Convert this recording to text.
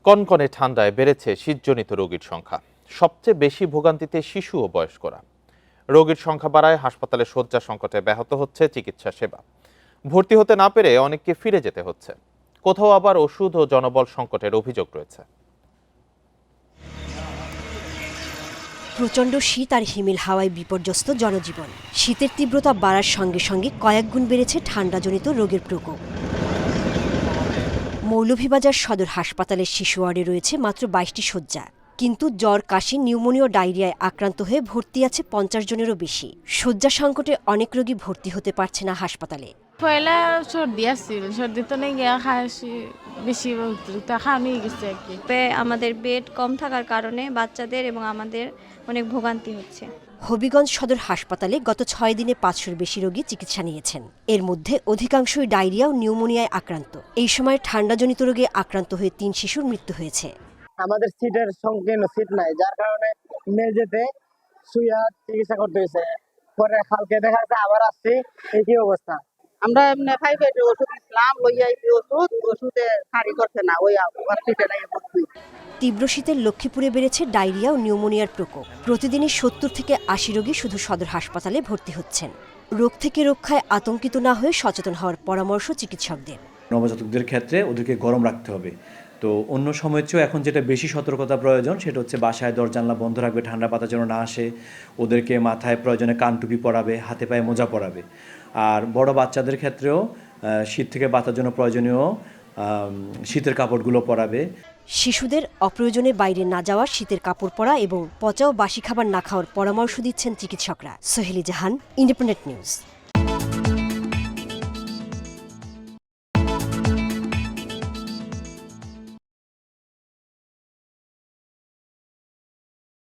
কনকনে ঠান্ডায় বেড়েছে শীতজনিত রোগীর সংখ্যা। সবচেয়ে বেশি ভোগান্তিতে শিশু ও বয়স্করা। রোগীর সংখ্যা বাড়ায় হাসপাতালে শয্যা সংকটে ব্যাহত হচ্ছে চিকিৎসা সেবা। ভর্তি হতে না পেরে অনেককে ফিরে যেতে হচ্ছে। কোথাও আবার ওষুধ ও জনবল সংকটের অভিযোগ রয়েছে। প্রচণ্ড শীত আর হিমেল হাওয়ায় বিপর্যস্ত জনজীবন। শীতের তীব্রতা বাড়ার সঙ্গে সঙ্গে কয়েক গুণ বেড়েছে ঠান্ডাজনিত রোগের প্রকোপ। মৌলভীবাজার সদর হাসপাতালের শিশু ওয়ার্ডে রয়েছে মাত্র ২২টি শয্যা, কিন্তু জ্বর, কাশি, নিউমোনিয়া ও ডায়রিয়ায় আক্রান্ত হয়ে ভর্তি আছে ৫০ জনেরও বেশি। শয্যা সংকটে অনেক রোগী ভর্তি হতে পারছে না হাসপাতালে। পয়লা সর্দি আসছিল, সর্দি তো নেই গিয়া খাসি বেশি অতিরিক্ত খাওয়ানি গেছে আর কি। আমাদের বেড কম থাকার কারণে বাচ্চাদের এবং আমাদের অনেক ভোগান্তি হচ্ছে। হবিগঞ্জ সদর হাসপাতালে গত ৬ দিনে ৫০০-র বেশি রোগী চিকিৎসা নিয়েছেন। এর মধ্যে অধিকাংশই ডায়রিয়া ও নিউমোনিয়ায় আক্রান্ত। এই সময় ঠান্ডাজনিত রোগে আক্রান্ত হয়ে ৩ শিশুর মৃত্যু হয়েছে। আমাদের সিটের সংকীর্ণ সিট নাই, যার কারণে মেঝেতে শুয়ে চিকিৎসা করতে হয়েছে। পরে কালকে দেখা যাচ্ছে আবার আসছি, এই অবস্থা। আমরা এমনি প্রাইভেট ওষুধ ইসলাম লইয়া ওষুধে সারি করছে না, ওই হসপিটালে ভর্তি। তীব্র শীতের লক্ষ্মীপুরে বেড়েছে ডায়রিয়া ও নিউমোনিয়ার প্রকোপ। প্রতিদিনই ৭০ থেকে ৮০ রোগী শুধু সদর হাসপাতালে ভর্তি হচ্ছেন। রোগ থেকে রক্ষায় আতঙ্কিত না হয়ে সচেতন হওয়ার পরামর্শ চিকিৎসকদের। নবজাতকদের ক্ষেত্রে ওদেরকে গরম রাখতে হবে। তো অন্য সময়ের চেয়েও এখন যেটা বেশি সতর্কতা প্রয়োজন সেটা হচ্ছে বাসায় দরজানলা বন্ধ রাখবে, ঠান্ডা পাতা যেন না আসে। ওদেরকে মাথায় প্রয়োজনে কানটুপি পরাবে, হাতে পায়ে মোজা পরাবে। আর বড় বাচ্চাদের ক্ষেত্রেও শীত থেকে বাঁচার জন্য প্রয়োজনীয় শীতের কাপড়গুলো পরাবে। শিশুদের অপ্রয়োজনে বাইরে না যাওয়া, শীতের কাপড় পরা এবং পচা ও বাসি খাবার না খাওয়ার পরামর্শ দিচ্ছেন চিকিৎসকরা। সোহেলি জাহান, ইন্ডিপেন্ডেন্ট নিউজ।